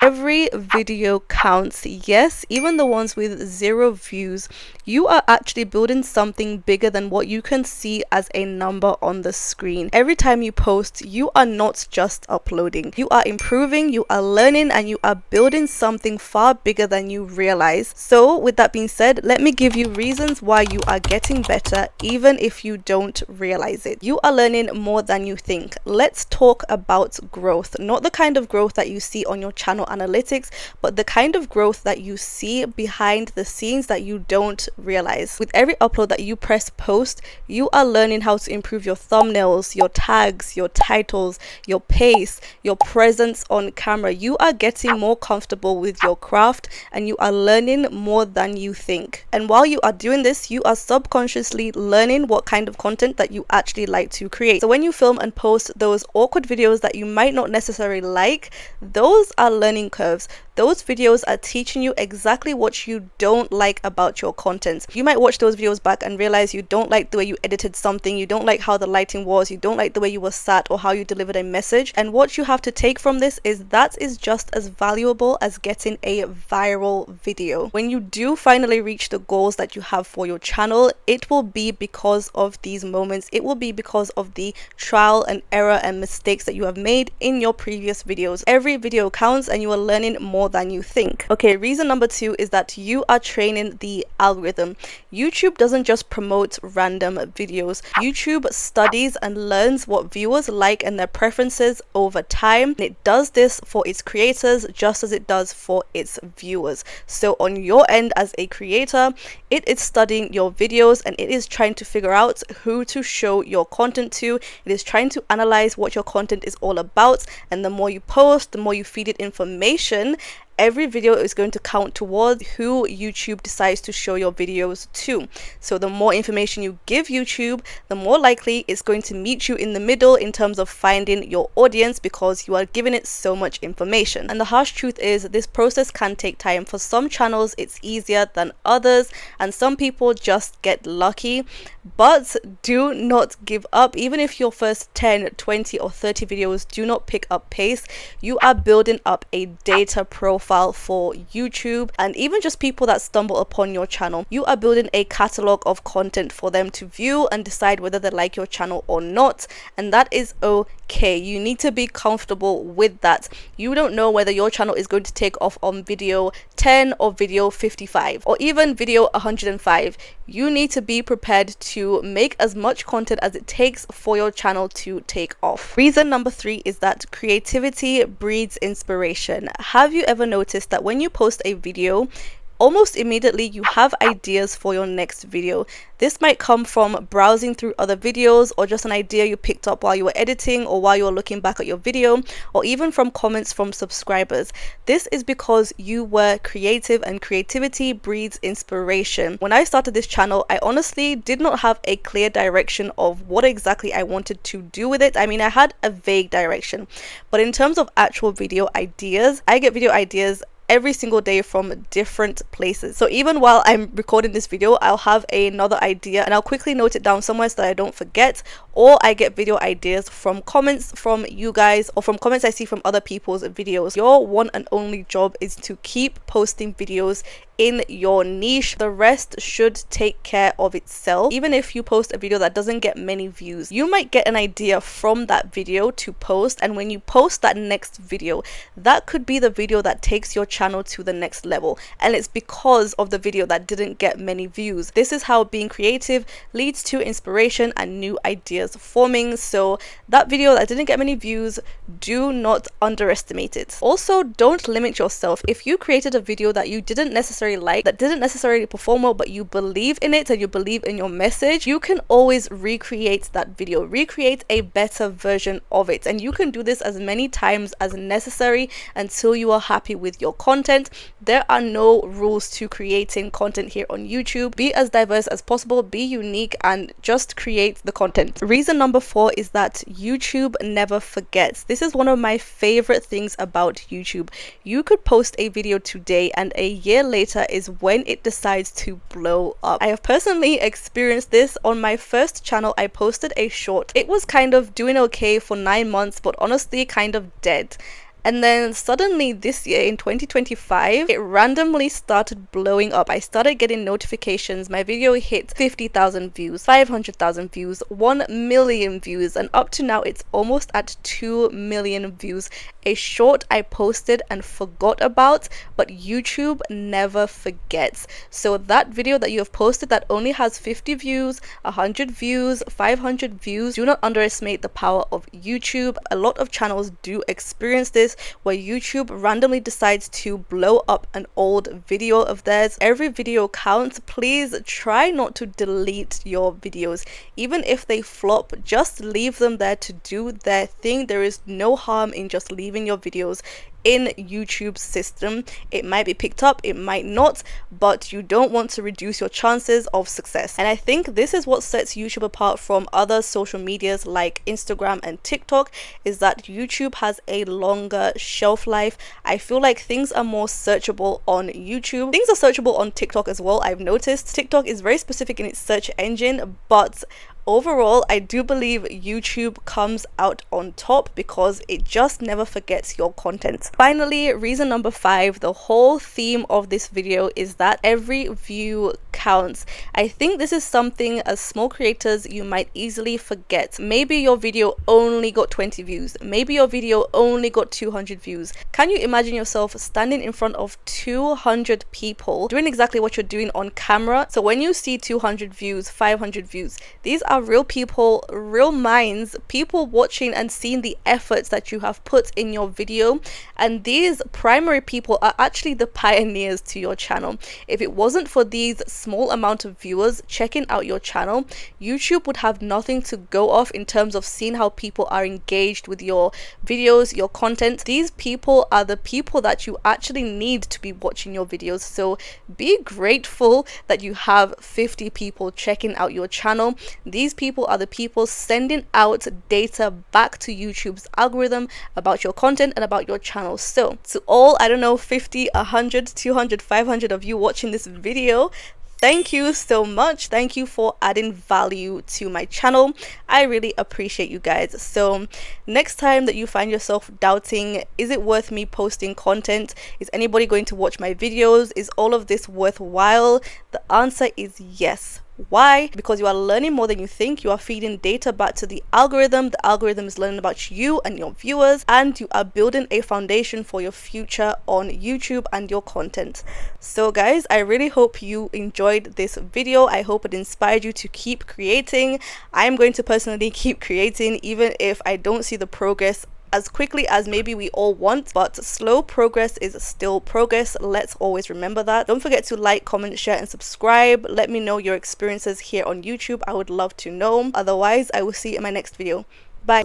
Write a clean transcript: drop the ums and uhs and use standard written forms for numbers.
Every video counts. Yes, even the ones with 0 views. You are actually building something bigger than what you can see as a number on the screen. Every time you post, you are not just uploading. You are improving, you are learning, and you are building something far bigger than you realize. So with that being said, let me give you reasons why you are getting better even if you don't realize it. You are learning more than you think. Let's talk about growth. Not the kind of growth that you see on your channel analytics, but the kind of growth that you see behind the scenes that you don't realize. With every upload that you press post, you are learning how to improve your thumbnails, your tags, your titles, your pace, your presence on camera. You are getting more comfortable with your craft and you are learning more than you think. And while you are doing this, you are subconsciously learning what kind of content that you actually like to create. So when you film and post those awkward videos that you might not necessarily like, those are learning curves. Those videos are teaching you exactly what you don't like about your content. You might watch those videos back and realize you don't like the way you edited something, you don't like how the lighting was, you don't like the way you were sat or how you delivered a message. And what you have to take from this is that is just as valuable as getting a viral video. When you do finally reach the goals that you have for your channel, it will be because of these moments. It will be because of the trial and error and mistakes that you have made in your previous videos. Every video counts and you are learning more than you think. Okay, reason number 2 is that you are training the algorithm. YouTube doesn't just promote random videos. YouTube studies and learns what viewers like and their preferences over time. And it does this for its creators just as it does for its viewers. So on your end as a creator, it is studying your videos and it is trying to figure out who to show your content to. It is trying to analyze what your content is all about, and the more you post, the more you feed it information, every video is going to count towards who YouTube decides to show your videos to. So the more information you give YouTube, the more likely it's going to meet you in the middle in terms of finding your audience, because you are giving it so much information. And the harsh truth is this process can take time. For some channels it's easier than others, and some people just get lucky. But do not give up. Even if your first 10, 20 or 30 videos do not pick up pace, you are building up a data profile for YouTube and even just people that stumble upon your channel. You are building a catalog of content for them to view and decide whether they like your channel or not, and that is okay. You need to be comfortable with that. You don't know whether your channel is going to take off on video 10 or video 55 or even video 105. You need to be prepared to make as much content as it takes for your channel to take off. Reason number 3 is that creativity breeds inspiration. Have you ever noticed that when you post a video, almost immediately you have ideas for your next video? This might come from browsing through other videos, or just an idea you picked up while you were editing or while you were looking back at your video, or even from comments from subscribers. This is because you were creative, and creativity breeds inspiration. When I started this channel, I honestly did not have a clear direction of what exactly I wanted to do with it. I mean, I had a vague direction, but in terms of actual video ideas, I get video ideas every single day from different places. So even while I'm recording this video, I'll have another idea and I'll quickly note it down somewhere so that I don't forget, or I get video ideas from comments from you guys or from comments I see from other people's videos. Your one and only job is to keep posting videos in your niche. The rest should take care of itself. Even if you post a video that doesn't get many views, you might get an idea from that video to post, and when you post that next video, that could be the video that takes your channel to the next level, and it's because of the video that didn't get many views. This is how being creative leads to inspiration and new ideas forming. So that video that didn't get many views, do not underestimate it. Also, don't limit yourself. If you created a video that you didn't necessarily like, that didn't necessarily perform well, but you believe in it and you believe in your message, you can always recreate that video, recreate a better version of it. And you can do this as many times as necessary until you are happy with your content. There are no rules to creating content here on YouTube. Be as diverse as possible, be unique, and just create the content. Reason number 4 is that YouTube never forgets. This is one of my favorite things about YouTube. You could post a video today and a year later is when it decides to blow up. I have personally experienced this. On my first channel, I posted a short. It was kind of doing okay for 9 months, but honestly kind of dead. And then suddenly this year in 2025, it randomly started blowing up. I started getting notifications. My video hit 50,000 views, 500,000 views, 1 million views, and up to now it's almost at 2 million views. A short I posted and forgot about, but YouTube never forgets. So that video that you have posted that only has 50 views, 100 views, 500 views, do not underestimate the power of YouTube. A lot of channels do experience this, where YouTube randomly decides to blow up an old video of theirs. Every video counts. Please try not to delete your videos. Even if they flop, just leave them there to do their thing. There is no harm in just leaving your videos in YouTube's system. It might be picked up, it might not, but you don't want to reduce your chances of success. And I think this is what sets YouTube apart from other social medias like Instagram and TikTok, is that YouTube has a longer shelf life. I feel like things are more searchable on YouTube. Things are searchable on TikTok as well. I've noticed TikTok is very specific in its search engine, but overall, I do believe YouTube comes out on top because it just never forgets your content. Finally, reason number 5, the whole theme of this video is that every view counts. I think this is something as small creators you might easily forget. Maybe your video only got 20 views. Maybe your video only got 200 views. Can you imagine yourself standing in front of 200 people doing exactly what you're doing on camera? So when you see 200 views, 500 views, these are real people, real minds, people watching and seeing the efforts that you have put in your video. And these primary people are actually the pioneers to your channel. If it wasn't for these small amount of viewers checking out your channel, YouTube would have nothing to go off in terms of seeing how people are engaged with your videos, your content. These people are the people that you actually need to be watching your videos. So be grateful that you have 50 people checking out your channel. These people are the people sending out data back to YouTube's algorithm about your content and about your channel. So to all, I don't know, 50, 100, 200, 500 of you watching this video, thank you so much. Thank you for adding value to my channel. I really appreciate you guys. So next time that you find yourself doubting, is it worth me posting content? Is anybody going to watch my videos? Is all of this worthwhile? The answer is yes. Why? Because you are learning more than you think. You are feeding data back to the algorithm. The algorithm is learning about you and your viewers, and you are building a foundation for your future on YouTube and your content. So guys, I really hope you enjoyed this video. I hope it inspired you to keep creating. I'm going to personally keep creating even if I don't see the progress as quickly as maybe we all want, but slow progress is still progress. Let's always remember that. Don't forget to like, comment, share, and subscribe. Let me know your experiences here on YouTube. I would love to know. Otherwise, I will see you in my next video. Bye.